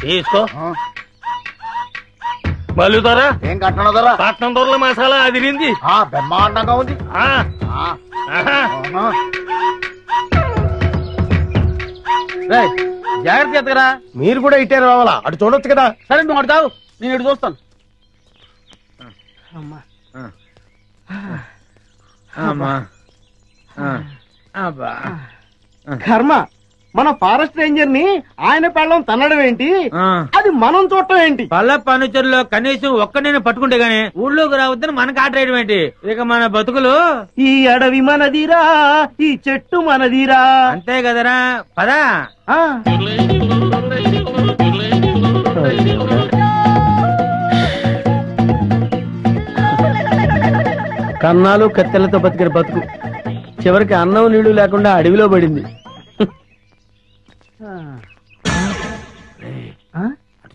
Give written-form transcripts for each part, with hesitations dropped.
తీసుకో. మళ్ళీ ధర ఏం కట్టడం ధర? పట్నం ధరల మసాలా అదిరింది. బ్రహ్మాండంగా ఉంది. జాగ్రత్త ఎత్తగరా. మీరు కూడా ఇట్టే రావాలా? అటు చూడొచ్చు కదా. సరే నువ్వు అడుగుతావు, నేను ఇటు చూస్తాను. కర్మ, మన ఫారెస్ట్ రేంజర్ ని ఆయన పెళ్ళం తన్నడం ఏంటి, అది మనం చూడటం ఏంటి? పల్ల పనుచరులో కనీసం ఒక్క నేను పట్టుకుంటే గానీ ఊళ్ళోకి రావద్దని మనకు ఆటేయడం ఏంటి? ఇక మన బతుకులు ఈ అడవి మనదిరా, ఈ చెట్టు మనదిరా. అంతే కదరా, పదా. కన్నాలు కత్తెలతో బతికిన బతుకు చివరికి అన్నం నీళ్లు లేకుండా అడవిలో పడింది.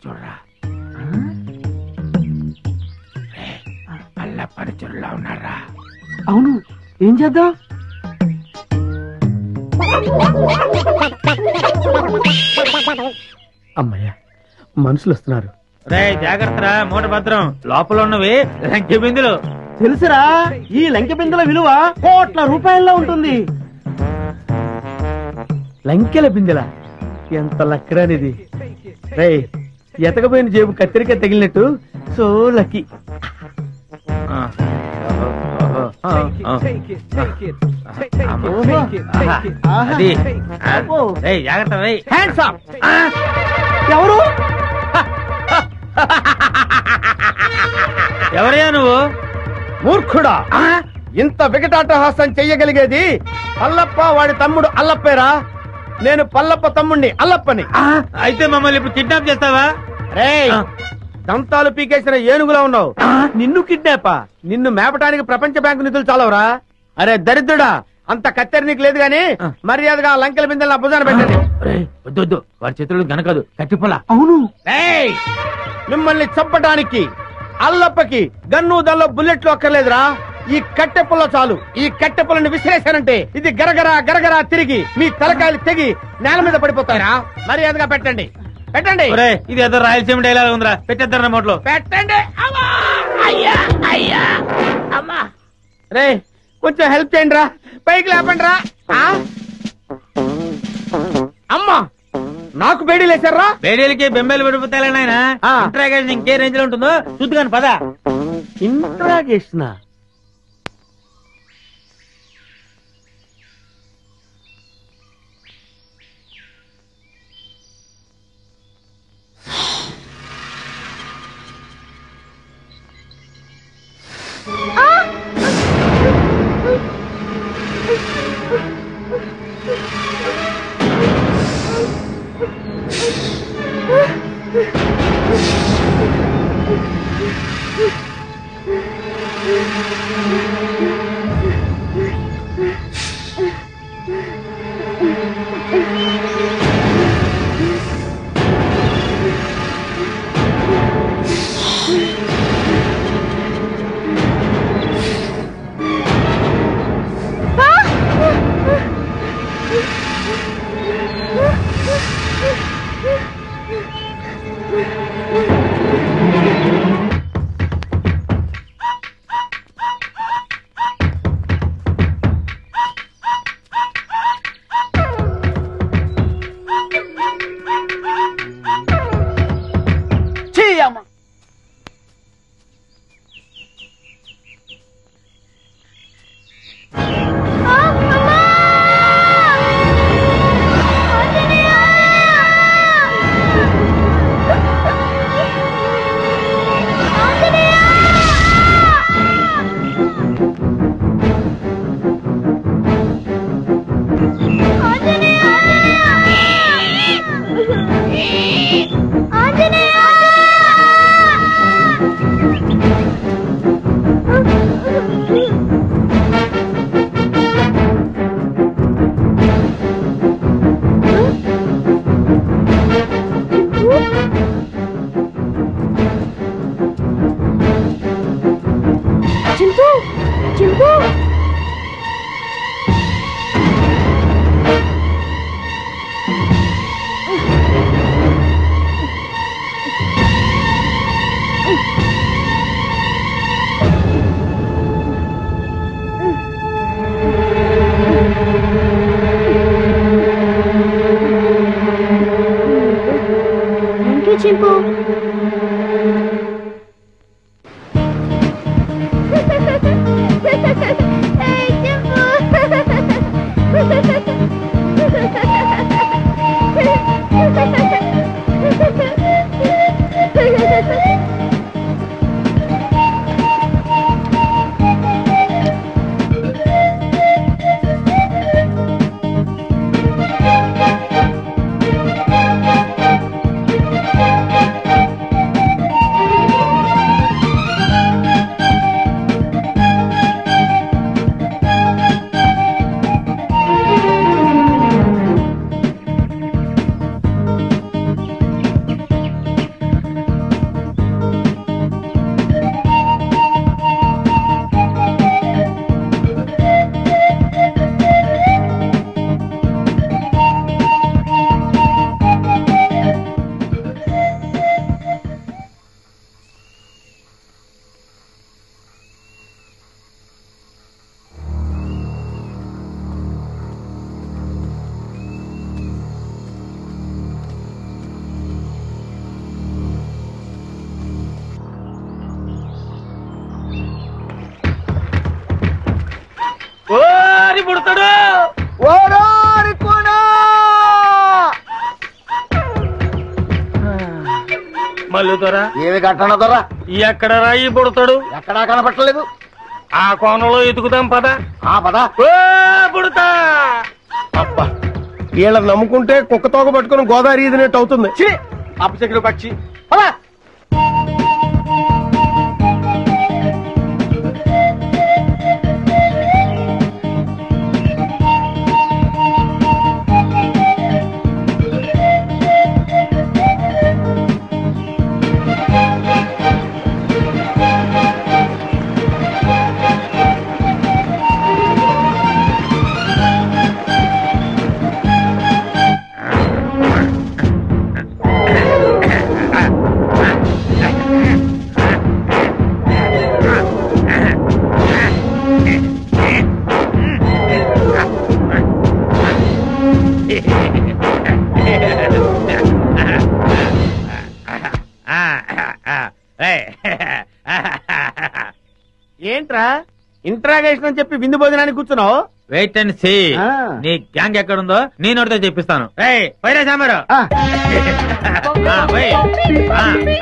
చూడరా, పల్ల పనుచరులా ఉన్నారా? అవును, ఏం చేద్దాం? అమ్మయ్యా, మనుషులు వస్తున్నారు. రే జాగ్రత్తరా, మూట భద్రం. లోపల ఉన్నవి లంకె బిందులు. తెలుసురా, ఈ లంకె బిందెల విలువ కోట్ల రూపాయల్లో ఉంటుంది. లంకెల బిందెల ఎంత లక్కరానిది. రే, ఎతకపోయిన జేబు కత్తిరిక తగిలినట్టు. So lucky. జాగ్రత్త. ఎవరు? ఎవరయ్యా నువ్వు? మూర్ఖుడా, ఇంత వికటాటహాసం చెయ్యగలిగేది పల్లప్ప వాడి తమ్ముడు అల్లప్పేరా. నేను పల్లప్ప తమ్ముడిని అల్లప్పని. అయితే మమ్మల్ని ఇప్పుడు కిడ్నాప్ చేస్తావా? రేయ్, దంతాలు పీకేసిన ఏనుగులా ఉన్నావు. నిన్ను కిడ్నాపా? నిన్ను మేపటానికి ప్రపంచ బ్యాంకు నిధులు చాలవరా? అరే దరిద్రుడా, అంత కత్తెర నీకు లేదు గాని మర్యాదగా లంకెల బిందెల భుజాన పెట్టండి. వద్దు, వారి చేతులు గనకదు, కట్టిపోలా. అవును. రేయ్, మిమ్మల్ని చంపటానికి అల్లప్పకి గన్ను దల్లో బుల్లెట్లు అక్కర్లేదురా. ఈ కట్టెపుల్ల చాలు. ఈ కట్టెపుల్లని విసిరేశానంటే ఇది గరగరా గరగరా తిరిగి మీ తలకాయలు తెగి నేల మీద పడిపోతారా. మర్యాదగా పెట్టండి, పెట్టండి. ఇది ఏదో రాయలసీమ డైలాగ్ ఉందిరా, పెట్టేద్దరు నోట్లో. పెట్టండి. రే, కొంచెం హెల్ప్ చేయండి రా, పైకి లేపండి రా. అమ్మా, నాకు బేడీలు వేశారా? బేడీలకి బెంబేలు పడిపోతాయి నాయన. ఇంట్రాగేషన్ ఇంకే రేంజ్ లో ఉంటుందో చూద్దుగాని పదా. ఇంట్రాగేషన్ ఈ పుడతాడు మల్లు దొరా ఏమి కట్టన దొరా ఎక్కడ రాయి పుడతాడు ఎక్కడా కనపట్టలేదు ఆ కోణంలో ఎతుకుదాం పద ఆ పద పుడతా అబ్బా వీళ్ళని నమ్ముకుంటే కుక్క తోక పట్టుకుని గోదావరి ఈదినట్టు అవుతుంది. అపశకుడు పక్షి పద. ఏంట్రా ఇంట్రాగేషన్ అని చెప్పి విందు భోజనానికి కూర్చున్నావు? వెయిట్ అండ్ సీ నీ గ్యాంగ్ ఎక్కడుందో నేను నోటితో చెప్పిస్తాను. పైరా సాంబారు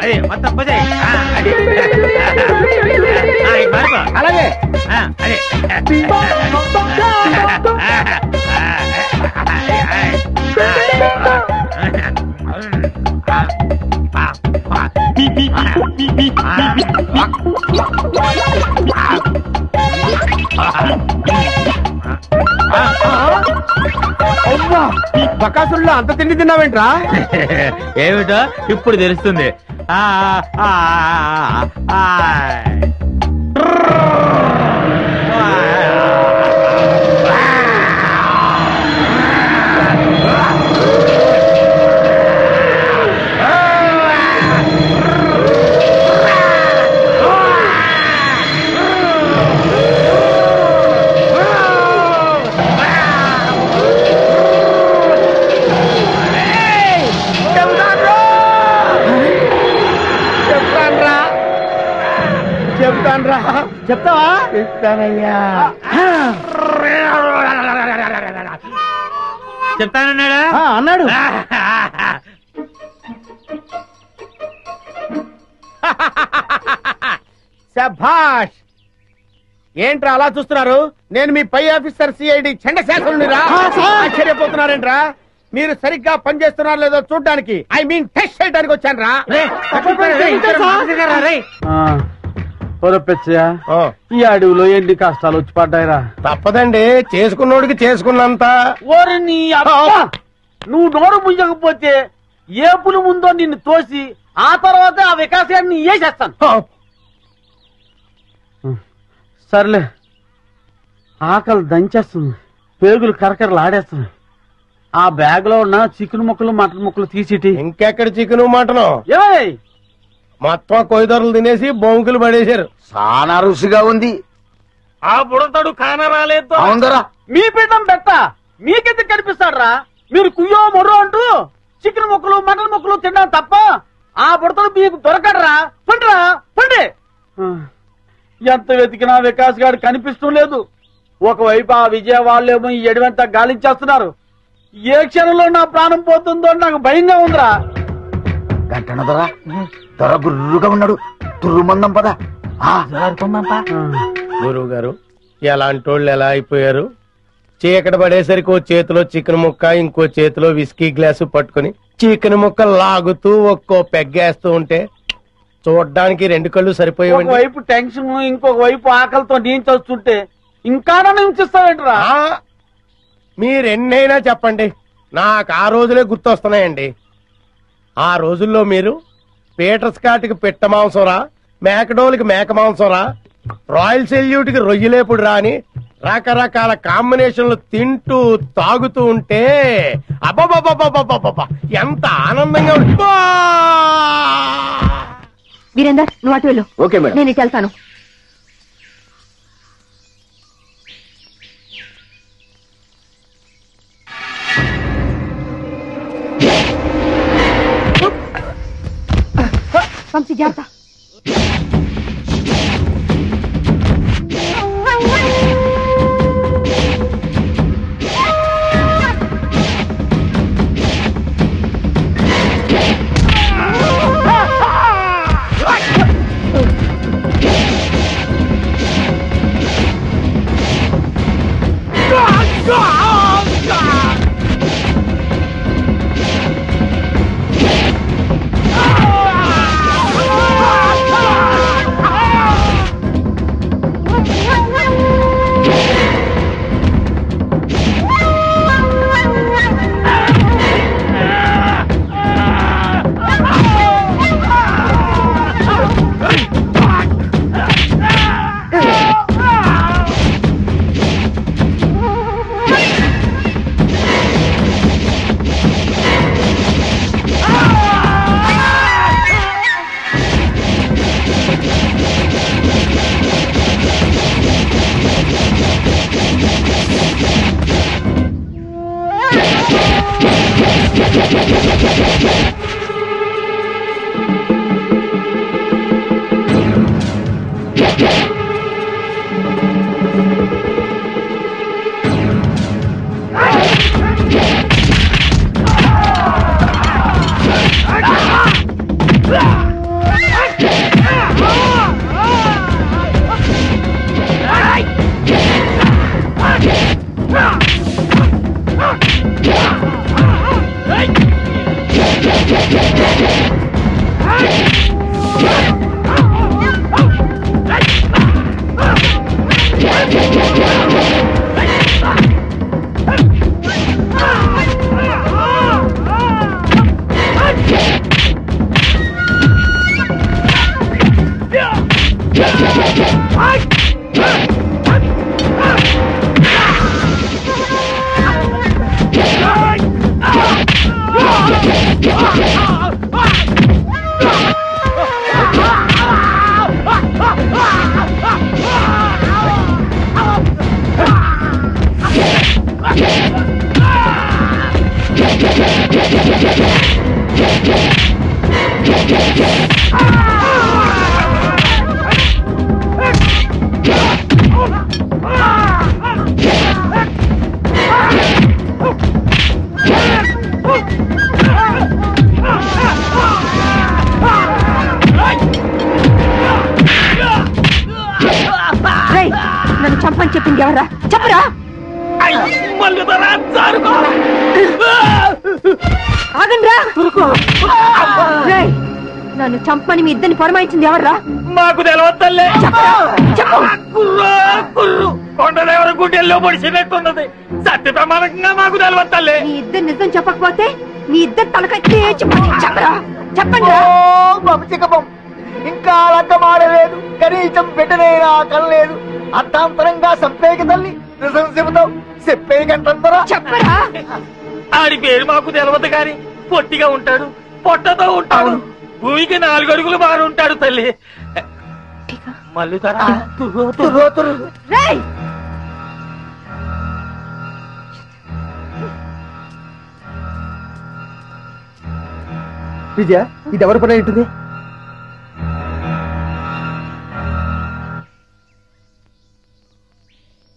అదే మొత్తం పోసేయ్. అలాగే అదే బకాసుల్లో అంత తిండి తిన్నావేంట్రా? ఏమిటో ఇప్పుడు తెలుస్తుంది. చెప్తావా? చెప్తానయ్యా. చెప్తానన్నాడా? అన్నాడు. శభాష్. ఏంట్రా అలా చూస్తున్నారు? నేను మీ పై ఆఫీసర్ సిఐడి చండశాసనుడిరా. ఆశ్చర్యపోతున్నారేంట్రా? మీరు సరిగ్గా పనిచేస్తున్నారు లేదో చూడడానికి, ఐ మీన్ టెస్ట్ చేయడానికి వచ్చాను రా. ఈ అడవిలో ఎన్ని కష్టాలు వచ్చి పడ్డాయిరా. తప్పదండి, చేసుకున్నోడికి చేసుకున్నంత. నువ్వు నోరు ముంచకపోతే ఏపులు ముందో నిన్ను తోసి ఆ తర్వాత ఆ వికాసాన్ని వేసేస్తాను. సర్లే, ఆకలి దంచేస్తుంది, పేగులు కరకరలు ఆడేస్తుంది. ఆ బ్యాగ్ లో ఉన్న చికెన్ ముక్కలు మటన్ ముక్కలు తీసిటి. ఇంకెక్కడ చికెన్ మటను? మొత్తం కొయ్యదొరలు తినేసి బొంకులు పడేశారు. చాలా రుచిగా ఉంది. ఆ బుడతాడు కాన రాలేదు. అవుందరా, మీ పిండం పెట్ట మీకెందుకు కనిపిస్తాడరా? మీరు కుయ్యో మొర్రో అంటూ చికెన్ ముక్కలు మటన్ ముక్కలు తిన్నా తప్ప ఆ బుడతలు మీకు దొరకడరా. పండ్రా పండి. ఎంత వెతికినా వికాస్ గారు కనిపిస్తూ లేదు. ఒకవైపు ఆ విజయ వాళ్ళేమో ఈ ఎడవంతా గాలించేస్తున్నారు. ఏ క్షణంలో నా ప్రాణం పోతుందో నాకు భయంగా ఉందిరా. గంటన దొర దొర గుర్రుగా ఉన్నాడు. తుర్రుమందం పద. గురువు గారు, ఎలాంటి వాళ్ళు ఎలా అయిపోయారు? చీకటి పడేసరికి ఓ చేతిలో చికెన్ ముక్క, ఇంకో చేతిలో విస్కీ గ్లాసు పట్టుకుని చికెన్ ముక్క లాగుతూ ఒక్కో పెగ్గేస్తూ ఉంటే చూడ్డానికి రెండు కళ్ళు సరిపోయేవండి. వైపు టెన్షన్, ఇంకొక వైపు ఆకలితో నేను చూస్తుంటే ఇంకా హింసిస్తావేంట్రా? మీరెన్నైనా చెప్పండి, నాకు ఆ రోజులే గుర్తొస్తున్నాయండి. ఆ రోజుల్లో మీరు పీటర్ స్కాట్కి పిట్ట మాంసంరా, మేకడోల్కి మేక మాంసంరా, రాయల్ సెల్యూట్కి రొయ్యలేపుడు రా అని రకరకాల కాంబినేషన్లు తింటూ తాగుతూ ఉంటే అబ్బబ్బబ్బబ్బబ్బబ్బబ్బ ఎంత ఆనందంగా వీరేందర్, నువ్వు అటు వెళ్ళు. Okay madam. నేను ఇటు వెళ్తాను. వంశీ జాగ్రత్త. నన్ను చంపని చెప్పింది ఎవరా? చెప్పరా? ఆగండ్రా! నన్ను చంపని మీ ఇద్దరిని పొరమాయించింది ఎవర్రా? మాకు తెలవద్దల్లే. కొండదేవర గుండెల్లో పొడిచినట్టున్నది. సత్య ప్రమాణంగా మాకు తెలవద్దల్లే. మీ ఇద్దరు నిజం చెప్పకపోతే మీ ఇద్దరు తలకాయ చెప్పరా? చెప్పండి. ఇంకా లగ్గమాడలేదు, కనీసం బిడ్డనైనా కనలేదు. అర్థాంతరంగా సంపేకి తల్లి నిజం చెబుతావు, చెప్పేకంటారా? చెప్పరా? ఆడి పేరు మాకు తెలవదు గాని పొట్టిగా ఉంటాడు, పొట్టతో ఉంటాడు, భూమికి 4 అడుగులు బారు ఉంటాడు తల్లి. మల్లుతారా? విజయ, ఇది ఎవరి పని ఉంటుంది?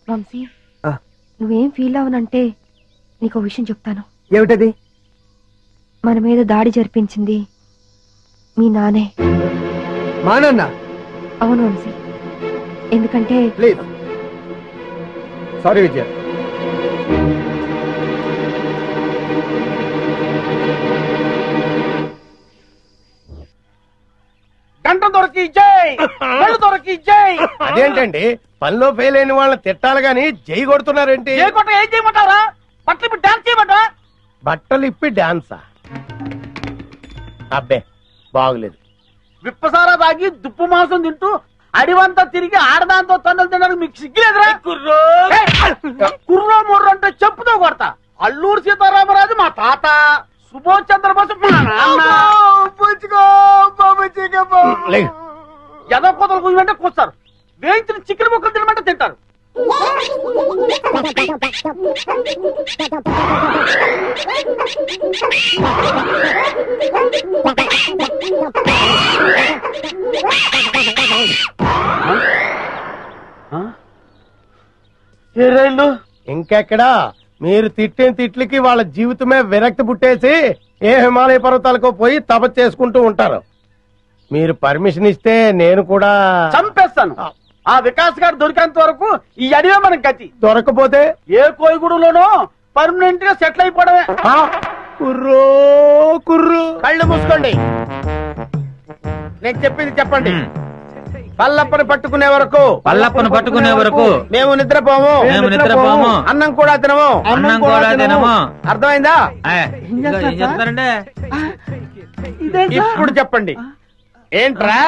వంశీ, నువ్వేం ఫీల్ అవనంటే నీకు విషయం చెప్తాను. ఏమిటది? మన మీద దాడి జరిపించింది మీ నానే. మా నాన్న? అవును వంశీ, ఎందుకంటే ప్లీజ్. సారీ విజయ. గంట దొరికి జై, కళ్ళు దొరికి జై. అదేంటండి, పనిలో ఫెయిల్ అయిన వాళ్ళని తిట్టాలి గాని జై కొడుతున్నారేంటి? ఏ కొట్ట ఏం చేయమంటారా? బట్టలు ఇప్పి డాన్స్ చేయమంటా? బట్టలు ఇప్పి డాన్సా? అబ్బే బాగులేదు. విప్పసారా తాగి దుప్పు మాంసం తింటూ అడివంతా తిరిగి ఆడదాంతో తన్నులు తినడానికి మీకు సిగ్గులేదురా? కుర్రో ముర్రో అంటే చెప్పుతో కొడతా. అల్లూరు సీతారామరాజు మా తాత, సుభాష్ చంద్రబోస్ మా నాన్న. ఎదో కోతలు కూయమంటే కూర్చారు, వేయించిన చికెన్ ముక్కలు తినమంటే తింటారు. ఇంకెక్కడా? మీరు తిట్టిన తిట్లకి వాళ్ళ జీవితమే విరక్తి పుట్టేసి ఏ హిమాలయ పర్వతాలకో పోయి తపస్సు చేసుకుంటూ ఉంటారు. మీరు పర్మిషన్ ఇస్తే నేను కూడా చంపేస్తాను. ఆ వికాస్ గారు దొరికేంత వరకు ఈ అడివే మనకు గతి. దొరకపోతే ఏ కోయిగూడులోనో పర్మనెంట్ గా సెటిల్ అయిపోవడమే. కుర్రో కుర్రు, కళ్ళు మూసుకోండి. నేను చెప్పింది చెప్పండి. పల్లప్పని పట్టుకునే వరకు మేము నిద్రపోము, అన్నం కూడా తినము. అర్థమైందా? ఇప్పుడు చెప్పండి. ఏంట్రా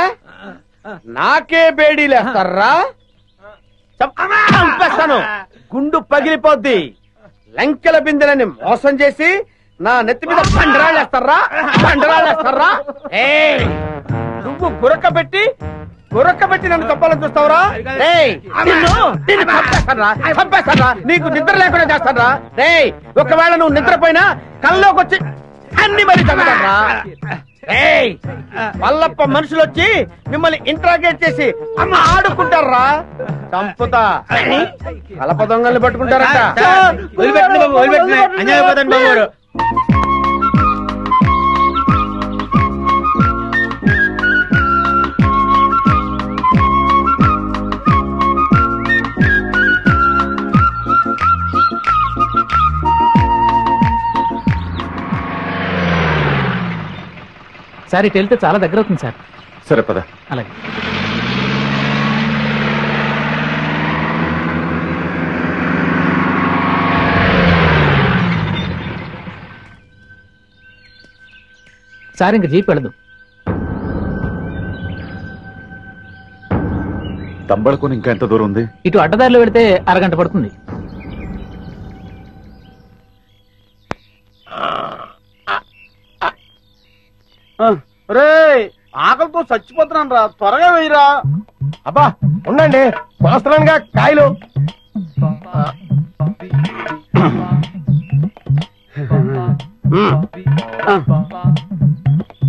నాకే బేడీలేస్తారా? చంపేస్తాను, గుండు పగిలిపోద్ది. లంకెల బిందెలని మోసం చేసి నా నెత్తి మీద పండరాళ్ళేస్తారా? నువ్వు గురక పెట్టి నన్ను చంపాలని చూస్తావురా? చంపేస్తారా? నీకు నిద్ర లేకుండా చేస్తారా? ఒకవేళ నువ్వు నిద్రపోయినా కల్లోకి వచ్చి అన్ని మరి చంపుతారా? ఏయ్, పల్లప్ప మనుషులు వచ్చి మిమ్మల్ని ఇంట్రాగేట్ చేసి అమ్మ ఆడుకుంటారా? చంపుతా. కలప దొంగల్ని పట్టుకుంటారట. వదిలిపెట్టండి బాబు, వదిలిపెట్టండి. అన్యాయం అయిపోతాను బాబు గారు. సార్ ఇటు వెళ్తే చాలా దగ్గర అవుతుంది సార్. సరే పద. అలాగే. సార్ ఇంక జీప్ వెళ్ళదు. తంబళకొని ఇంకా ఎంత దూరం ఉంది? ఇటు అడ్డదారిలో పెడితే అరగంట పడుతుంది. రే, ఆకలితో చచ్చిపోతున్నాను రా, త్వరగా వేయరా. అబ్బా ఉండండి, కోస్తున్నానుగా కాయలు.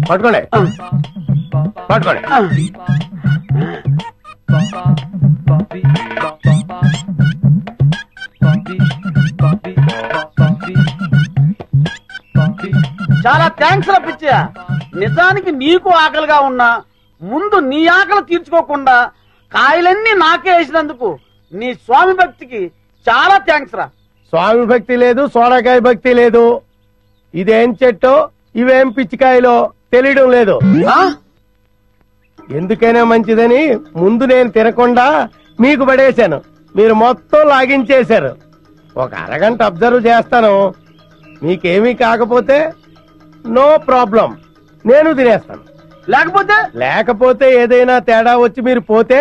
పట్టుకోండి పట్టుకోండి. చాలా థ్యాంక్స్ రా పిచ్చయ్య. నిజానికి నీకు ఆకలిగా ఉన్నా ముందు నీ ఆకలి తీర్చుకోకుండా కాయలన్నీ నాకే వేసినందుకు నీ స్వామి భక్తికి చాలా థ్యాంక్స్ రా. స్వామి భక్తి లేదు, సోడకాయ భక్తి లేదు. ఇదేం చెట్టో ఇవేం పిచ్చికాయలో తెలియడం లేదు. ఎందుకైనా మంచిదని ముందు నేను తినకుండా మీకు పడేశాను. మీరు మొత్తం లాగించేశారు. ఒక అరగంట అబ్జర్వ్ చేస్తాను. మీకేమీ కాకపోతే నో ప్రాబ్లం, నేను తినేస్తాను. లేకపోతే ఏదైనా తేడా వచ్చి మీరు పోతే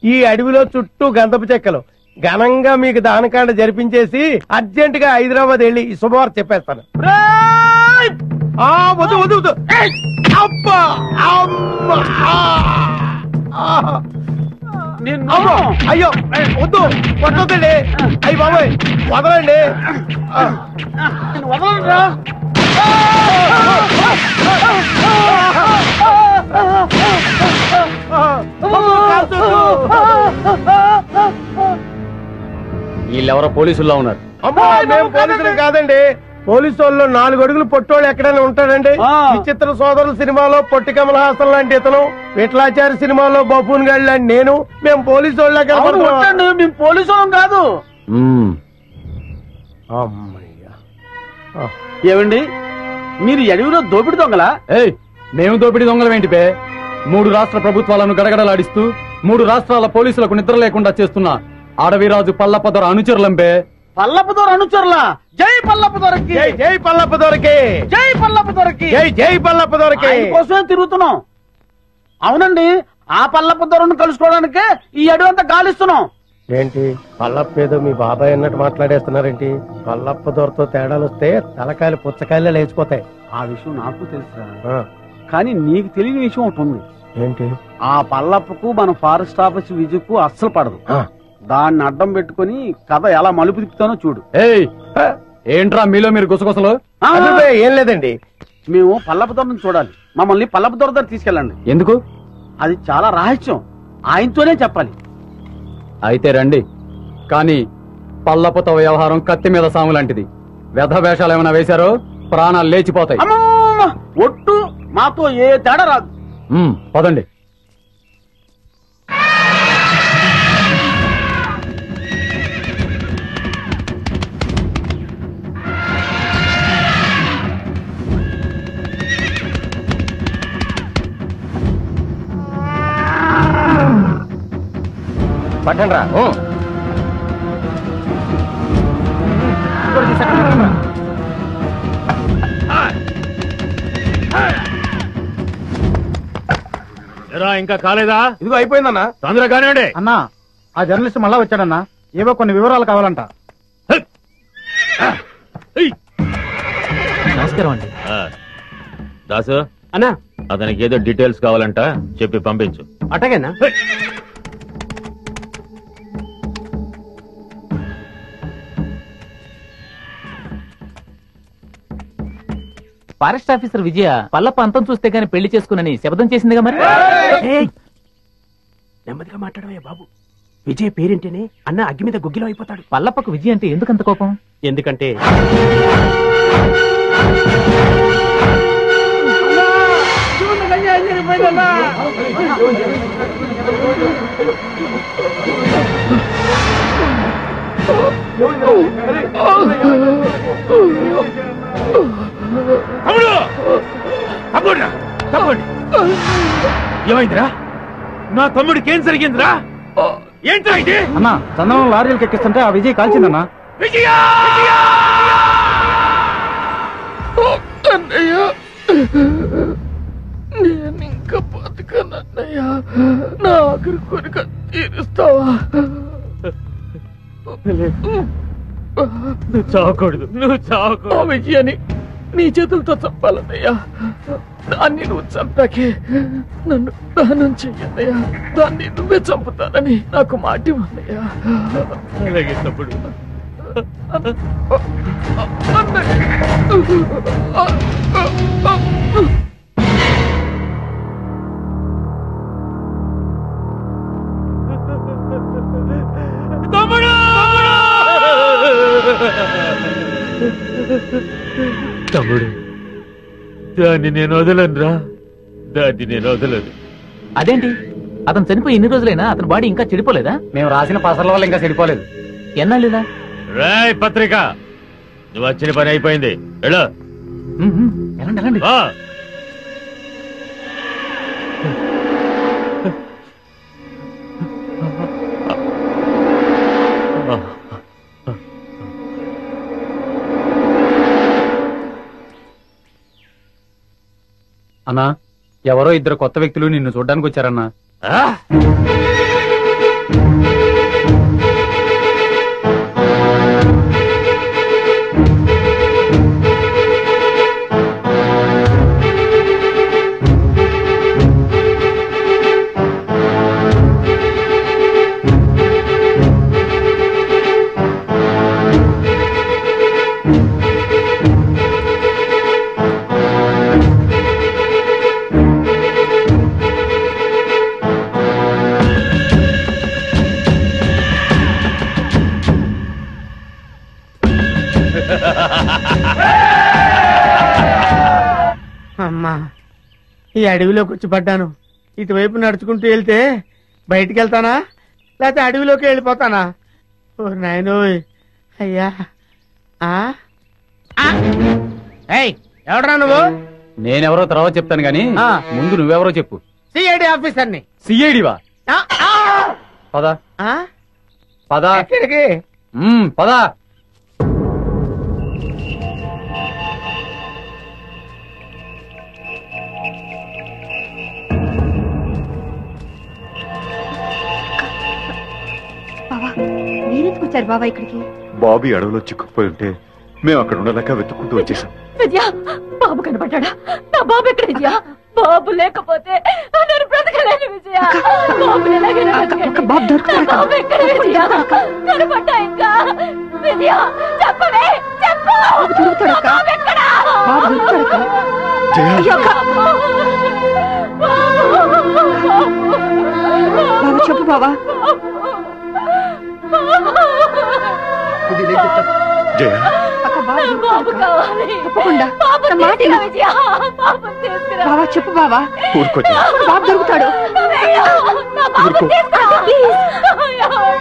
ఈ అడవిలో చుట్టూ గంధపు చెక్కలు ఘనంగా మీకు దానకాండ జరిపించేసి అర్జెంట్ గా హైదరాబాద్ వెళ్ళి ఈ శుభవార్త చెప్పేస్తాను. వద్దు వద్దు వద్దు. అబ్బా అయ్యో వద్దు, కొట్టొద్దండి. అయ్యి బాబోయ్ వదలండి. వదలరా. వీళ్ళెవరో పోలీసుల్లో ఉన్నారు. అమ్మా మేము పోలీసులు కాదండి. పోలీసు వాళ్ళు 4 అడుగులు పొట్టోళ్ళు ఎక్కడైనా ఉంటాడండి. విచిత్ర సోదరుల సినిమాలో పొట్టి కమల్ హాసన్ లాంటి ఇతను, విఠలాచారి సినిమాలో బఫూన్ గాడి లాంటి నేను, మేము పోలీసు వాళ్ళ మేము పోలీసు వాళ్ళం కాదు. ఏమండి మీరు అడవిలో దోపిడి దొంగలా? మేము దోపిడి దొంగలం ఏంటి పే? 3 రాష్ట్ర ప్రభుత్వాలను గడగడలాడిస్తూ 3 రాష్ట్రాల పోలీసులకు నిద్ర లేకుండా చేస్తున్న అడవిరాజు పల్లప్పదొర అనుచరులంపే. పల్లప్పదొర అనుచరులా? జై పల్లప్పదొరకి, జై పల్లప్పదొరకి, జై పల్లప్పదొరకి, జై పల్లప్పదొరకి కోసమే తిరుగుతున్నాం. అవునండి, ఆ పల్లప్పదొరను కలుసుకోవడానికే ఈ అడవి అంతా గాలిస్తున్నాం. ఏంటి పల్లప్ప ఏదో మీ బాబాయ్ అన్నట్టు మాట్లాడేస్తున్నారేంటి? పల్లప్ప దొరతో తేడాలు వస్తే తలకాయలు పుచ్చకాయలే లేచిపోతాయి. ఆ విషయం నాకు తెలుసురా, కానీ నీకు తెలియని విషయం ఒకటి ఉంది. ఏంటి? ఆ పల్లప్పకు మన ఫారెస్ట్ ఆఫీస్ విజయకు అస్సలు పడదు. దాన్ని అడ్డం పెట్టుకుని కథ ఎలా మలుపు తిప్పుతానో చూడు. ఏంట్రా మీలో మీరు గుసగుసలు? ఏం లేదండి, మేము పల్లప్ప దొరను చూడాలి. మమ్మల్ని పల్లప్ప దొర దగ్గర తీసుకెళ్ళండి. ఎందుకు? అది చాలా రహస్యం, ఆయనతోనే చెప్పాలి. అయితే రండి. కానీ పల్లపుతో వ్యవహారం కత్తి మీద సాము లాంటిది. వ్యధ వేషాలు ఏమైనా వేశారో ప్రాణాలు లేచిపోతాయి. ఒట్టు మాతో ఏ తేడా రాదు. పదండి. పట్టండి రా. ఇంకా కాలేదా? ఇదిగో అయిపోయిందన్నా. తొందరగా కానివ్వండి. అన్నా, ఆ జర్నలిస్ట్ మళ్ళా వచ్చాడన్నా. ఏవో కొన్ని వివరాలు కావాలంట. నమస్కారం అండి. దాసు అన్నా, అతనికి ఏదో డీటెయిల్స్ కావాలంట, చెప్పి పంపించు. అట్టగేనా? ఫారెస్ట్ ఆఫీసర్ విజయ పల్లప్ప అంతం చూస్తే గానీ పెళ్లి చేసుకునని శపథం చేసిందిగా మరి. నెమ్మదిగా మాట్లాడవే బాబు. విజయ్ పేరేంటేనే అన్న అగ్గి మీద గుగ్గిలో అయిపోతాడు. పల్లప్పకు విజయ అంటే ఎందుకంత కోపం? ఎందుకంటే ఏమైందిరా? నా తమ్ముడికి ఏం జరిగిందిరా? ఏంట్రా ఇది? అన్నా చందనం లారీలకు ఎక్కిస్తుంటే ఆ విజయ్ కాల్చిందన్నా. విజయా! అన్నయ్య నేను ఇంకా బతకనన్నయ్య. నా ఆఖరి కోరిక తీరుస్తావా? నువ్వు చావకూడదు, నువ్వు చావకూడదు. ఆ విజయాన్ని నీ చేతులతో చంపాలన్నయ్య. దాన్ని నువ్వు చంపాకే నన్ను దహనం చెయ్యన్నయ్య. దాన్ని నువ్వే చంపుతానని నాకు మాట ఇవ్వన్నయ్య. అలాగే తప్పుడు. తమ్ముడు, దాన్ని నేను వదలనురా, దాన్ని నేను వదలను. అదేంటి అతను చనిపోయి ఇన్ని రోజులైనా అతని బాడీ ఇంకా చెడిపోలేదా? మేము రాసిన పసర్ల వల్ల ఇంకా చెడిపోలేదు. ఎన్నాళ్ళులా? రాయ్ పత్రిక, నువ్వు వచ్చిన పని అయిపోయింది. ఎలాంటి ఎలాంటి అన్నా ఎవరో ఇద్దరు కొత్త వ్యక్తులు నిన్ను చూడ్డానికి వచ్చారన్నా. అమ్మా, ఈ అడవిలోకి వచ్చి పడ్డాను. ఇటువైపు నడుచుకుంటూ వెళ్తే బయటికి వెళ్తానా లేకపోతే అడవిలోకి వెళ్ళిపోతానా? ఓ నాయనోయ్, అయ్యా. ఎవడరా నువ్వు? నేనెవరో తర్వాత చెప్తాను గాని ముందు నువ్వెవరో చెప్పు. సిఐడి ఆఫీసర్ని. సిఐడివా? పదా పదా ఎక్కడికి? పదా. మీరెందుకు వచ్చారు బాబా ఇక్కడికి? బాబు అడవిలో చిక్కుపోయి ఉంటే మేము అక్కడ ఉండలేక వెతుక్కుంటూ వచ్చేసాం. విజయ, బాబు కనపడ్డా? నా బాబు ఎక్కడ విజయ? బాబు లేకపోతే నేను బ్రతకలేను విజయ. బాబు ఎలాగైనా బాబు ఎక్కడ విజయ? కనపడ్డా ఇంకా? విజయ చెప్పవే, చెప్పు. బాబు ఎక్కడ? చెప్పు బాబా. జయ, బాబు కావాలి. తప్పకుండా బాబా చెప్పు బాబా. ఊరుకో బాబు దొరుకుతాడు.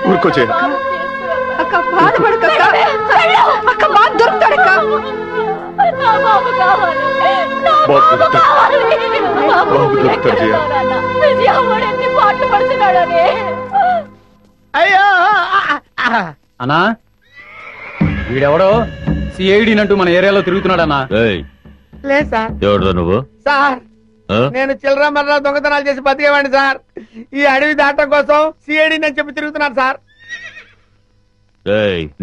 ఊరుకో జయ. అక్క బాధపడక, అక్క బాబు దొరుకుతాడక్క. బాబు కావాలి. బాబు దొరుకుతాడు జయ. విజయ వాడు ఎన్ని పాటలు పడుతున్నాడని. అయ్యో అన్నా, వీడెవడో సిఐడి అంటూ మన ఏరియాలో తిరుగుతున్నాడన్నా. లేదు సార్. ఎవడో నువ్వు? సార్, నేను చిల్లర మర్ర దొంగతనాలు చేసి బతికేవాడిని సార్. ఈ అడవి దాటం కోసం సిఐడి అని చెప్పి తిరుగుతున్నాను సార్.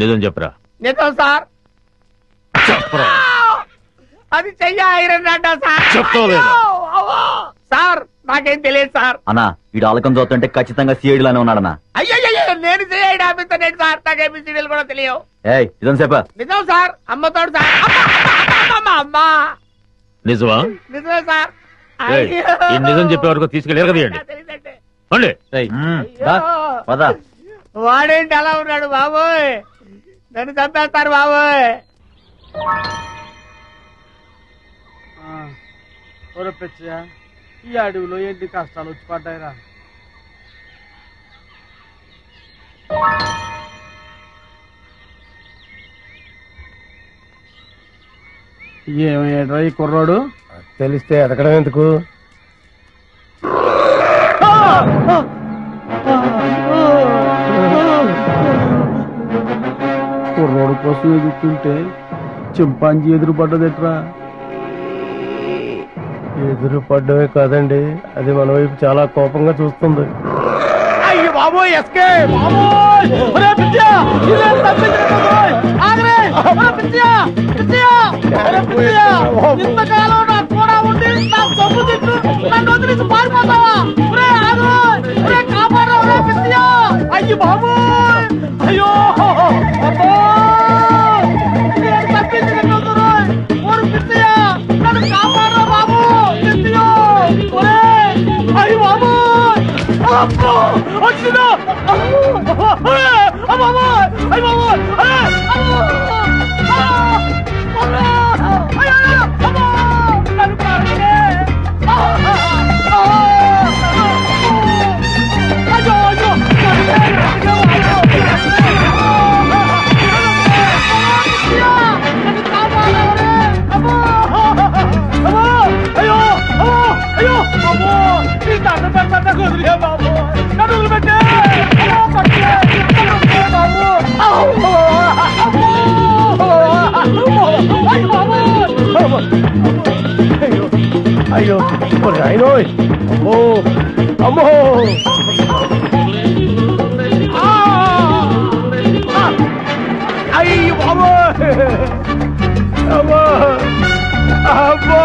నిజం చెప్పరా? నిజం సార్. అది చెయ్య ఐరన్ అంటా సార్. చెప్తావులేదా? సార్ నాకేం తెలియదు సార్. అన్నా వీడు ఆలకం చూస్తుంటే ఖచ్చితంగా సిఐడి లానే ఉన్నాడన్నా. అయ్యో నేను సిఐడి ఆఫీసర్ ఏంటి సార్? నాకు ఏబిసిడీలు కూడా తెలియవు. ఇదని చెప్పా. నిజం సార్. అమ్మతోడు సార్. అమ్మా నిజమా? నిజమే సార్. ఏయ్, ఈ నిజం చెప్పే వరకు తీసుకెళ్ళి ఎరగదీయండి. పండి. వాడేంటి అలా ఉన్నాడు బాబోయ్, నన్ను చంపేస్తారు బాబోయ్. ఒరే పిచ్చయ్య, ఈ అడవిలో ఎన్ని కష్టాలు వచ్చి పడ్డాయిరా. ఏమయ్యాడ్రా ఈ కుర్రాడు? తెలిస్తే ఎదగడం ఎందుకు? కుర్రోడు కోసం ఎదుగుతుంటే చింపాంజీ ఎదురు పడ్డదెట్రా? ఎదురు పడ్డమే కాదండి, అది మన వైపు చాలా కోపంగా చూస్తుంది. అయ్యో బాబోయ్, ఎస్కే బాబోయ్! ఒరే పిచ్చయ్య, ఇదేం తప్పించుకోబోయ్! ఆగరే! ఒరే పిచ్చయ్య, పిచ్చయ్య! ఒరే పిచ్చయ్య, ఇంతకాలం నాకు కూడా ఉండి నా సొమ్ము తిట్టు నన్ను వదిలేసి పారిపోతావా? ఒరే ఆగు! ఒరే కాపాడు! ఒరే పిచ్చయ్య! అయ్యో బాబోయ్! అయ్యో బాబోయ్! ఇదేం తప్పించుకోబోయ్! ఒరే పిచ్చయ్య, నన్ను కాపాడు బాబు! పిచ్చయ్య! ఒరే! అయ్యో బాబోయ్! అబ్బో! వచ్చిందా? అయ్యో అయ్యో అమ్మో అమ్మో అయ్యో బాబో అమ్మో అమ్మో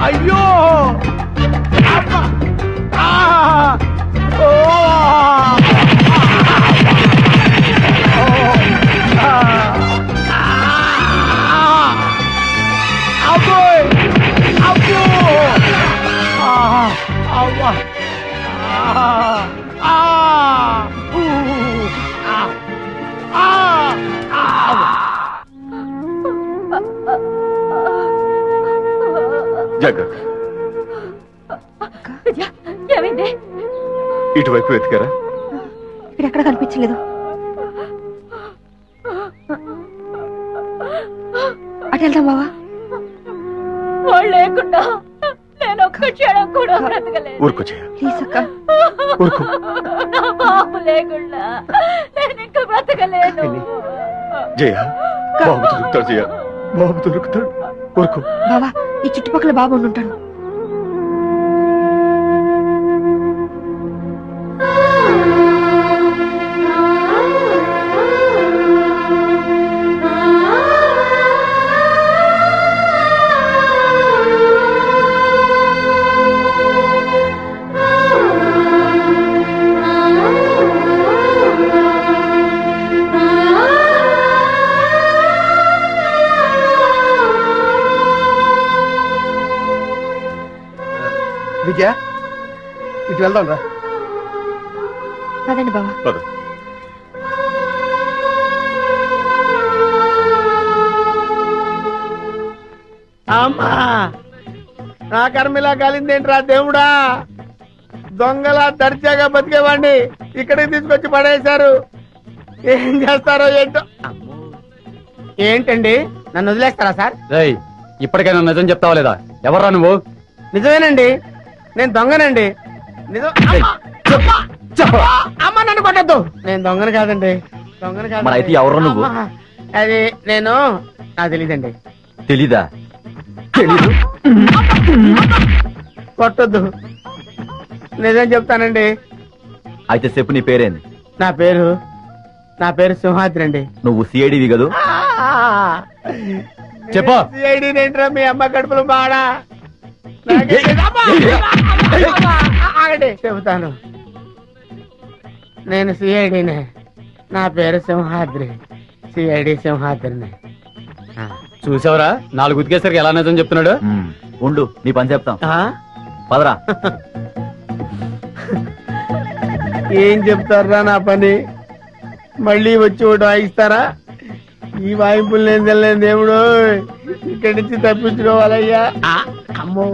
అయ్యో అమ్మా ఓ ఏమైంది? ఇటువైపు వెతికారా? ఇక్కడ ఎక్కడ కనిపించలేదు. అటు వెళ్దాం బావా. వాళ్ళు లేకుండా నేను ఒక్క క్షణం కూడా బ్రతకలేదు. ఊరుకొచ్చే ప్లీజ్ అక్క. నా బాబు లేకుండా నేను ఇంకా బ్రతకలేను. జయ బాబు దొరుకుతాడు, జయ బాబు దొరుకుతాడు. ఊరుకో బావా, ఈ చుట్టుపక్కల బాబు ఉండుంటాను. విజయ, ఇటు వెళ్దాం రా. అదండి బావా. అమ్మా, నా కర్మిలా కాలిందేంట్రా దేవుడా! దొంగలా దర్జాగా బతికేవాడిని ఇక్కడికి తీసుకొచ్చి పడేశారు. ఏం చేస్తారో ఏంటో. ఏంటండి, నన్ను వదిలేస్తారా సార్? ఇప్పటికైనా నిజం చెప్తావా లేదా? ఎవర్రా నువ్వు? నిజమేనండి, నేను దొంగనండి. నిజం. అమ్మ నన్ను కొట్టద్దు, నేను దొంగను కాదండి. దొంగను కాదు. మరి అయితే ఎవరు నువ్వు? అది నేను, నాకు తెలీదండి. తెలీదా? తెలీదు. కొట్టద్దు, నిజం చెప్తానండి. అయితే చెప్పు, నీ పేరేంది? నా పేరు సింహాద్రి అండి. నువ్వు సిఐడివి కదూ? చెప్పు. సిఐడి ఏంట్రా, మీ అమ్మ కడుపులో బాడా? చెబుతాను, నేను సిఐడినే. నా పేరు సింహాద్రి, సిఐడి సింహాద్రిని. చూసావరా 4 ఉతికేసరికి ఎలా నిజం చెప్తున్నాడు. ఉండు నీ పని చెప్తాం పదరా. ఏం చెప్తారా నా పని? మళ్ళీ వచ్చి ఒకటి వాయిస్తారా? ఈ వాయింపులు నేను తెలియని దేవుడు, ఇక్కడి నుంచి తప్పించుకోవాలయ్యా. అమ్మో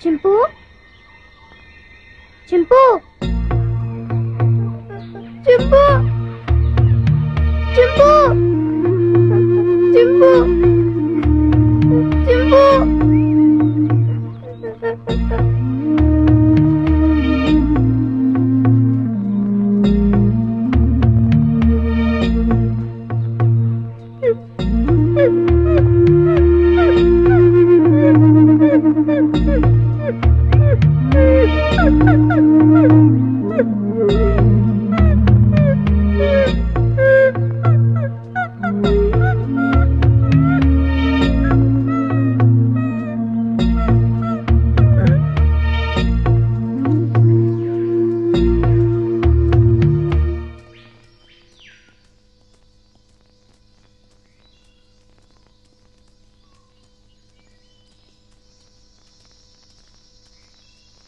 చింపు చింపు చింపు చింపు చింపు చింపు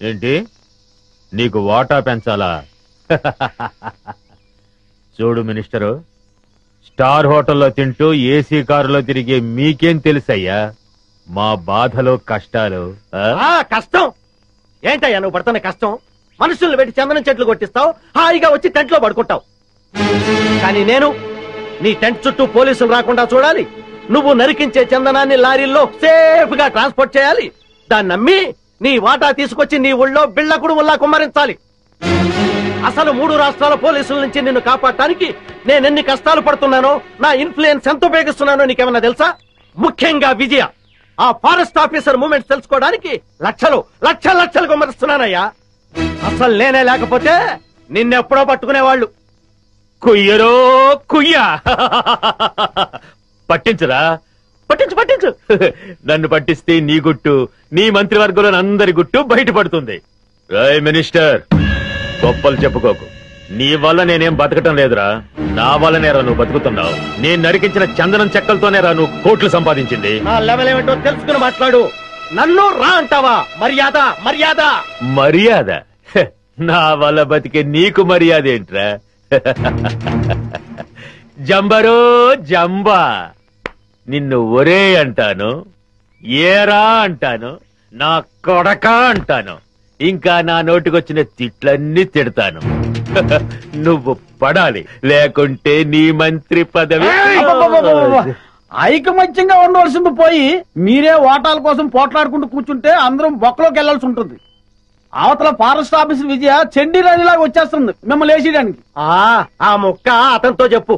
ఏంటి నీకు వాటా పెంచాలా? చూడు మినిస్టరు, స్టార్ హోటల్లో తింటూ ఏసీ కారులో తిరిగే మీకేం తెలుసయ్యా మా బాధలు కష్టాలు? కష్టం ఏంటయ్యా నువ్వు పడుతున్న కష్టం? మనుషుల్ని పెట్టి చందనం చెట్లు కొట్టిస్తావు, హాయిగా వచ్చి టెంట్ లో పడుకుంటావు. కానీ నేను నీ టెంట్ చుట్టూ పోలీసులు రాకుండా చూడాలి, నువ్వు నరికించే చందనాన్ని లారీల్లో సేఫ్ గా ట్రాన్స్పోర్ట్ చేయాలి, దాన్ని నమ్మి నీ వాటా తీసుకొచ్చి నీ ఊళ్ళో బిళ్ళకుడు ఉల్లా కుమ్మరించాలి. అసలు 3 రాష్ట్రాల పోలీసుల నుంచి నిన్ను కాపాడటానికి నేనెన్ని కష్టాలు పడుతున్నానో, నా ఇన్ఫ్లుయెన్స్ ఎంత ఉపయోగిస్తున్నానో నీకేమన్నా తెలుసా? ముఖ్యంగా విజయ, ఆ ఫారెస్ట్ ఆఫీసర్ మూమెంట్స్ తెలుసుకోవడానికి లక్షలు లక్షలు లక్షలు కుమ్మరిస్తున్నానయ్యా. అసలు నేనే లేకపోతే నిన్నెప్పుడో పట్టుకునేవాళ్ళు. కుయ్యరో కుయ్యా పట్టించురా, పట్టించు పట్టించు. నన్ను పట్టిస్తే నీ గుట్టు, నీ మంత్రివర్గంలో అందరి గుట్టు బయటపడుతుంది. రాయ్ మినిస్టర్, గొప్పలు చెప్పుకోకు. నీ వల్ల నేనేం బతకటం లేదురా, నా వల్లనేరా నువ్వు బతుకుతున్నావు. నేను నరికించిన చందనం చెక్కలతోనేరా నువ్వు కోట్లు సంపాదించింది. నా లెవెల్ ఏమిటో తెలుసుకుని మాట్లాడు. నన్ను రా అంటావా? మర్యాద మర్యాద మర్యాద? నా వల్ల బతికే నీకు మర్యాద ఏంట్రా? జంబరో జంబా, నిన్ను ఒరే అంటాను, ఏరా అంటాను, నా కొడక అంటాను, ఇంకా నా నోటికొచ్చిన తిట్లన్నీ తిడతాను. నువ్వు పడాలి, లేకుంటే నీ మంత్రి పదవి. ఐకమత్యంగా ఉండవలసింది పోయి మీరే ఓటాల కోసం పోట్లాడుకుంటూ కూర్చుంటే అందరం బొక్కలోకి వెళ్లాల్సి ఉంటుంది. అవతల ఫారెస్ట్ ఆఫీసర్ విజయ చెండీరాణిలాగా వచ్చేస్తుంది మిమ్మల్ని వేసేయడానికి. ఆ ముక్క అతనితో చెప్పు.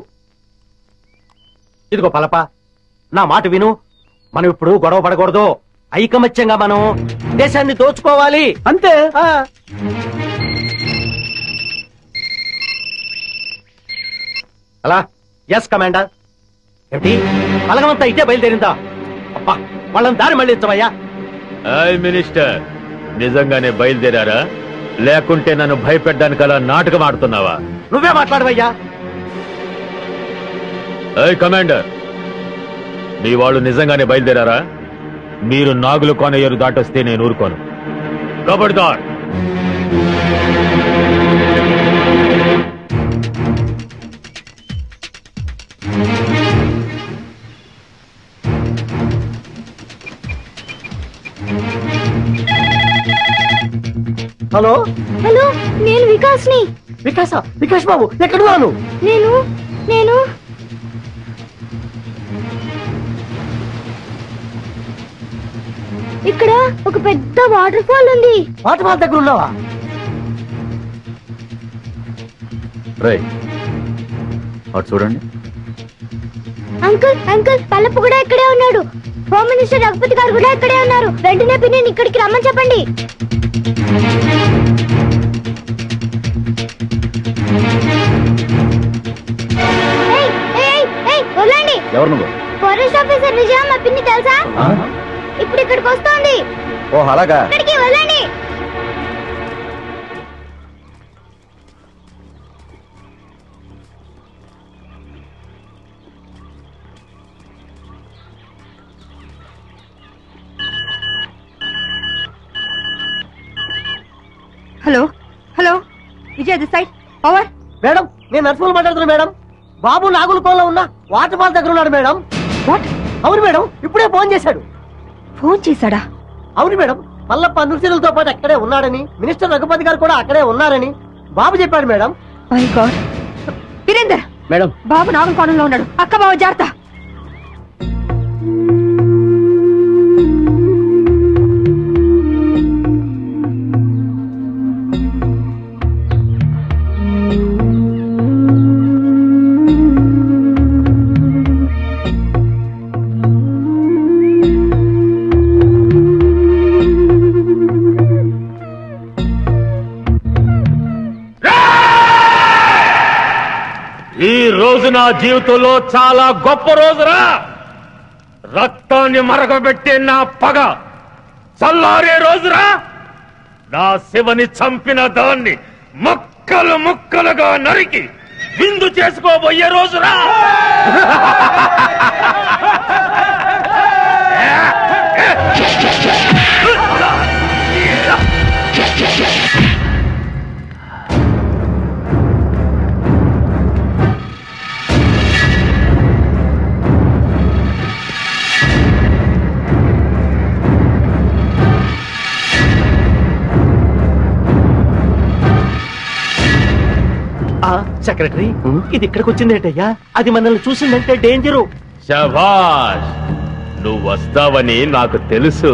ఇదిగో పలప, నా మాట విను. మనం ఇప్పుడు గొడవ పడకూడదు, ఐకమత్యంగా మనం దేశాన్ని దోచుకోవాలి అంతే. అలా ఎస్ కమాండర్. ఏమిటి బలగమంతా ఇటే బయలుదేరిందా? అబ్బా, వాళ్ళని దారి మళ్ళించవయ్యా. మినిస్టర్, నిజంగానే బయలుదేరారా, లేకుంటే నన్ను భయపెట్టడానికి అలా నాటకం ఆడుతున్నావా? నువ్వే మాట్లాడవయ్యా. కమాండర్, మీ వాళ్ళు నిజంగానే బయలుదేరారా? మీరు నాగులు కోనయ్యరు దాటొస్తే నేను ఊరుకోను. కబడ్దార్. హలో హలో, నేను వికాస్ని. వికాస్ బాబు ఎక్కడున్నాను? నేను ఇక్కడ ఒక పెద్ద వాటర్ ఫాల్ ఉంది. వాటర్ ఫాల్ దగ్గర ఉన్నావా? అటు చూడండి. అంకుల్ అంకుల్, పల్లపు కూడా ఇక్కడే ఉన్నాడు. హోమ్ మినిస్టర్ రఘుపతి గారు కూడా ఇక్కడే ఉన్నారు. వెంటనే పిన్ని ఇక్కడికి రమ్మని చెప్పండి. వదలండి. ఎవరు నువ్వు? ఫారెస్ట్ ఆఫీసర్ విజయ, మా పిన్ని తెలుసా? ఇప్పుడు ఇక్కడికి వస్తోంది. ఓ అలాగా. ఇక్కడికి వదలండి. Vijay this side over. Madam నేను నర్సులు మాట్లాడుతున్నా మేడం. బాబు నాగులకోలో ఉన్న వాటర్ ఫాల్ దగ్గర ఉన్నాడు మేడం. వాట్? అవును మేడం, ఇప్పుడే ఫోన్ చేశాడు. ఫోన్ చేశాడా? అవును మేడం, మల్లప్ప నృత్యులతో పాటు అక్కడే ఉన్నాడని, మినిస్టర్ రఘుపతి గారు కూడా అక్కడే ఉన్నారని బాబు చెప్పాడు madam. My god. Virender madam, బాబు నాగుల కోణంలో ఉన్నాడు. అక్క బావ జాగ్రత్త. ఈ రోజు నా జీవితంలో చాలా గొప్ప రోజురా. రక్తాన్ని మరగబెట్టే నా పగ చల్లారే రోజురా. నా శివని చంపిన దాన్ని ముక్కలు ముక్కలుగా నరికి విందు చేసుకోబోయే రోజురా. సెక్రటరీ, ఇది ఇక్కడికి వచ్చిందేటయ్యా? అది మనల్ని చూసిందంటే డేంజరు. శభాష్, నువ్వు వస్తావని నాకు తెలుసు.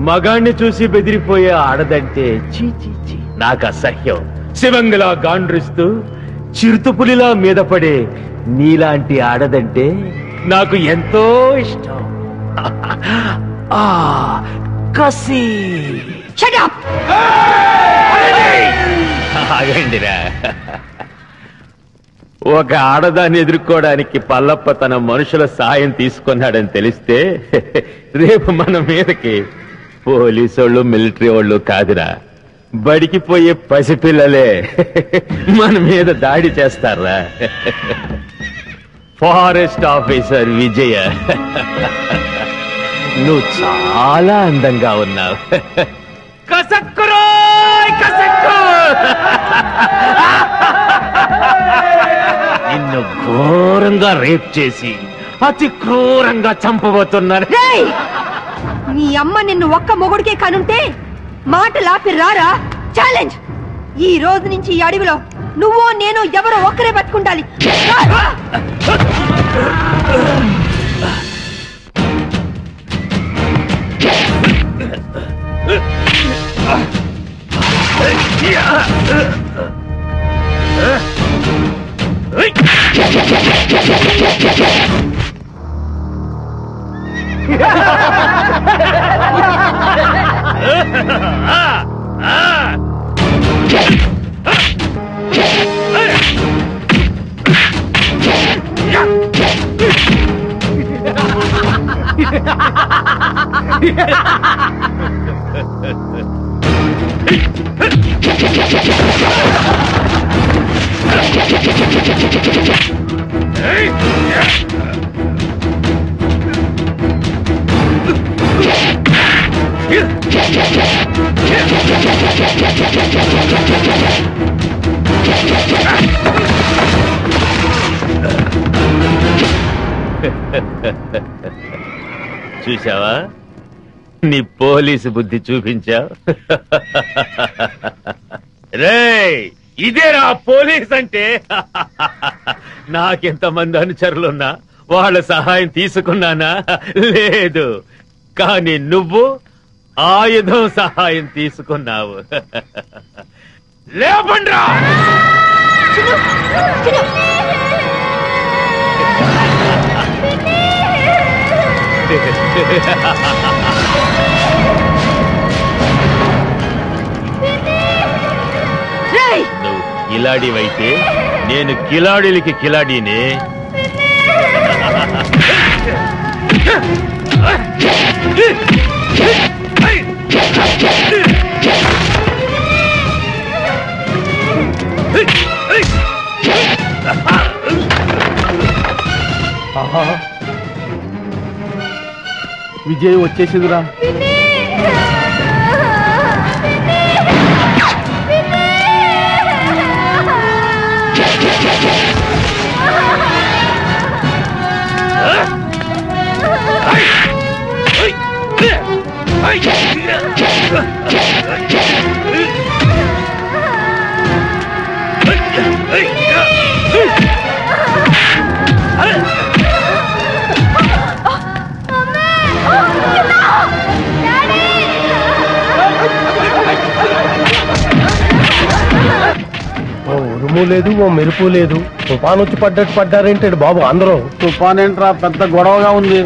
మగాణ్ణి చూసి బెదిరిపోయే ఆడదంటే చీ చీ చీ నాకు అసహ్యం. శివంగిలా గాండ్రిస్తూ చిరుతుపులిలా మీద పడే నీలాంటి ఆడదంటే నాకు ఎంతో ఇష్టం. కసి. ఆగండిరా. ఒక ఆడదాన్ని ఎదుర్కోవడానికి పల్లప్ప తన మనుషుల సాయం తీసుకున్నాడని తెలిస్తే రేపు మన మీదకి పోలీసోళ్ళు మిలిటరీ వాళ్ళు కాదురా, బడికి పోయే పసిపిల్లలే మన మీద దాడి చేస్తారా. ఫారెస్ట్ ఆఫీసర్ విజయ, నువ్వు చాలా అందంగా ఉన్నావు. నిన్ను ఘోరంగా రేప్ చేసి అతి క్రూరంగా చంపబోతున్నాను. నీ అమ్మ నిన్ను ఒక్క మొగుడికే కనుంటే మాటలాపి రారా. ఛాలెంజ్. ఈ రోజు నుంచి ఈ అడవిలో నువ్వో నేను ఎవరో ఒక్కరే బతుకుండాలి. చూసావా, నీ పోలీసు బుద్ధి చూపించావు. రేయ్, ఇదేరా పోలీస్ అంటే. నాకెంతమంది అనుచరులున్నా వాళ్ళ సహాయం తీసుకున్నానా? లేదు. కానీ నువ్వు ఆయుధం సహాయం తీసుకున్నావు. లేపండ్రా. నువ్వు కిలాడివైతే నేను కిలాడీలకి కిలాడీనే. విజయ్ వచ్చేసిందిరా. ఓ ఉరుము లేదు, ఓ మెరుపు లేదు. తుఫాన్ వచ్చి పడ్డట్టు పడ్డారేంటాడు బాబు అందరూ. తుఫాన్ ఏంట్రా పెద్ద గొడవగా ఉంది.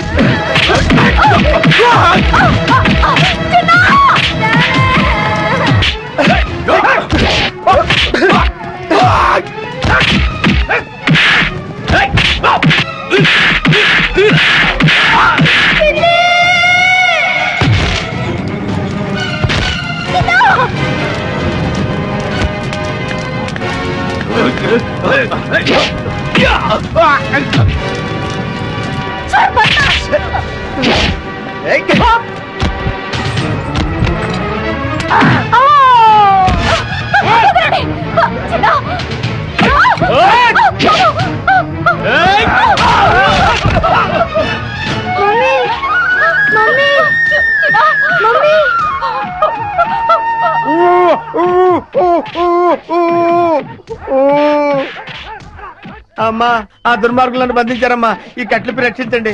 అమ్మా, ఆ దుర్మార్గులను బంధించారమ్మా. ఈ కట్లిపి రక్షించండి.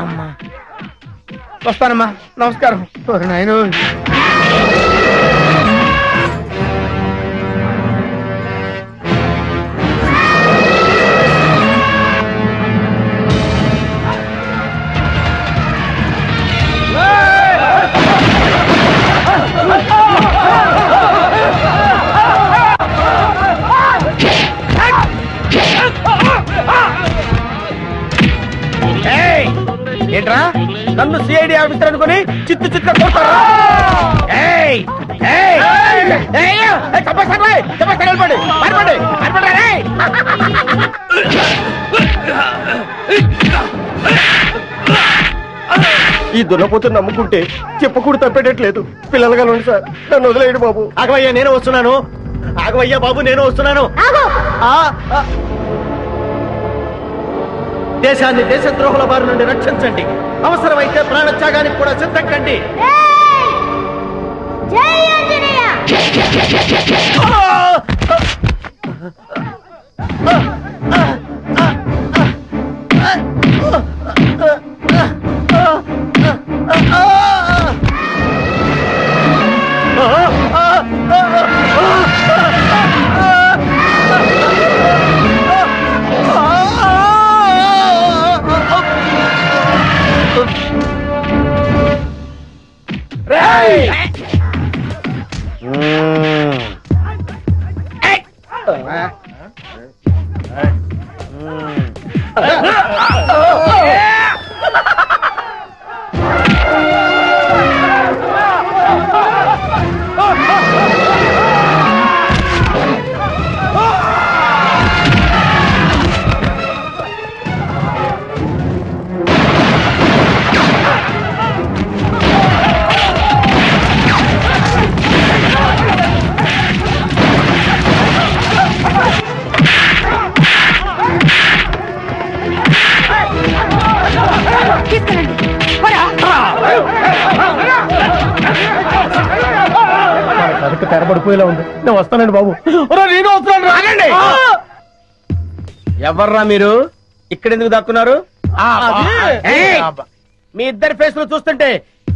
అమ్మా వస్తానమ్మా, నమస్కారం. నాయను ఏంట్రా నన్ను సిఐడి ఆఫీసర్ అనుకుని చిత్తు చిత్తుగా కొడతారా? ఈ దున్నపోతు నమ్ముకుంటే చెప్పకూడదు తప్పేటట్లేదు. పిల్లలుగా ఉండి సార్, నన్ను వదిలేయండి బాబు. ఆగవయ్యా, నేను వస్తున్నాను. ఆగవయ్యా బాబు, నేను వస్తున్నాను. దేశాన్ని దేశద్రోహుల బారి నుండి రక్షించండి. అవసరమైతే ప్రాణత్యాగానికి కూడా సిద్ధంకండి. కరెక్ట్ తెరబడిపోయేలా ఉంది. నేను వస్తానండి బాబు. నేను వస్తున్నాను. రాగండి. ఎవర్రా మీరు? ఇక్కడెందుకు దక్కున్నారు? మీ ఇద్దరి ఫేస్ లో చూస్తుంటే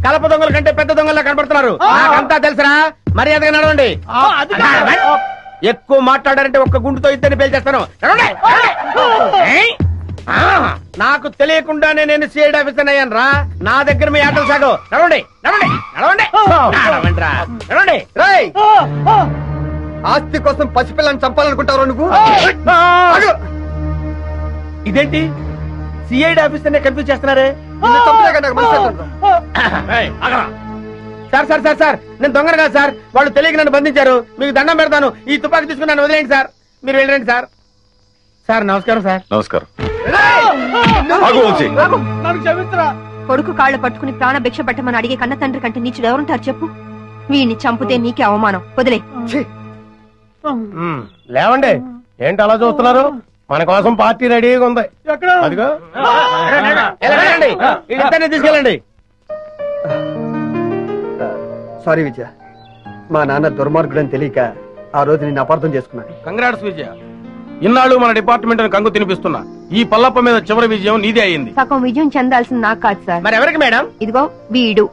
కలప దొంగల కంటే పెద్ద దొంగల్లా కనబడుతున్నారు. నాకంతా తెలుసురా, మర్యాదగా నడవండి. ఎక్కువ మాట్లాడారంటే ఒక్క గుండుతో ఇద్దరిని పేల్చేస్తాను. నాకు తెలియకుండానే నేను సిఐడి ఆఫీసర్ అయ్యాను రా. నా దగ్గర మీ ఆటలు సాగు. నడవండి నడవండి నడవండి నడవండి. ఆస్తి కోసం పసిపిల్లని చంపాలనుకుంటారు నువ్వు? ఇదేంటి సిఐడి ఆఫీసర్ కన్ఫ్యూజ్ చేస్తున్నారే? సార్ సార్ సార్ సార్, నేను దొంగను కాదు సార్. వాళ్ళు తెలియక నన్ను బంధించారు. మీకు దండం పెడతాను. ఈ తుపాకీ తీసుకుని నన్ను వదిలేయండి సార్. మీరు వెళ్ళండి సార్. సార్ నమస్కారం సార్. నమస్కారం. కొడుకు కాళ్ళు పట్టుకుని ప్రాణ భిక్ష పెట్టమని అడిగే కన్న తండ్రి కంటే నీచుడు ఎవరుంటారు చెప్పు? వీడిని చంపితే నీకే అవమానం. వదిలే. లేవండి, ఏంటి అలా చూస్తున్నారు? మన కోసం పార్టీ రెడీగా ఉంది. అదిగో తీసుకెళ్ళండి. సారీ విజయ, మా నాన్న దుర్మార్గుడని తెలియక ఆ రోజు నేను అపార్థం చేసుకున్నాను. కంగ్రాట్స్ విజయ, ఇన్నాళ్ళు మన డిపార్ట్మెంట్ కంగు తినిపిస్తున్నా ఈ పల్లప్ప మీద చివరి విజయం నీదే అయింది. సగం విజయం చెందాల్సింది నాకు కాదు సార్. మరి ఎవరికి మేడం? ఇదిగో వీడు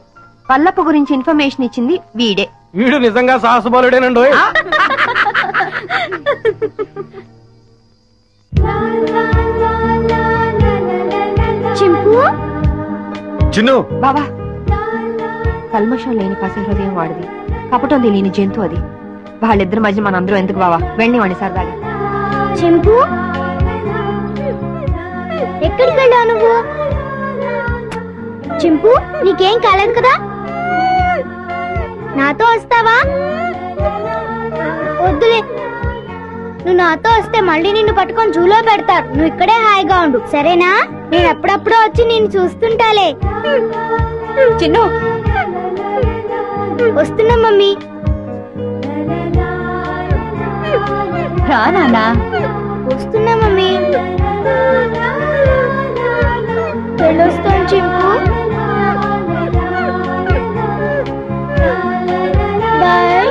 పల్లప్ప గురించి ఇన్ఫర్మేషన్ ఇచ్చింది వీడే. వీడు నిజంగా సాహసబాలుడేనండి. చిన్ను బాబా, కల్మషం లేని పసి హృదయం వాడిది, కపటం తెలియని జంతు అది. వాళ్ళిద్దరి మధ్య మనందరం ఎందుకు బావా, వెళ్ళి వాడి సరదాగా. చింపు, ఎక్కడికి వెళ్ళావు నువ్వు? చింపు, నీకేం కాలేదు కదా? నాతో వస్తావా? వద్దులే, నువ్వు నాతో వస్తే మళ్ళీ నిన్ను పట్టుకొని జూలో పెడతారు. నువ్వు ఇక్కడే హాయిగా ఉండు, సరేనా? నేను అప్పుడప్పుడు వచ్చి నిన్ను చూస్తుంటాలే. చిన్ను, వస్తున్నా మమ్మీ. రా నాన్నా. వస్తున్నా మమ్మీ. వెళ్ళొస్తాను చింపు. బాయ్.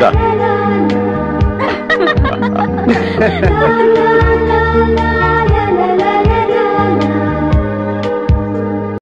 దా.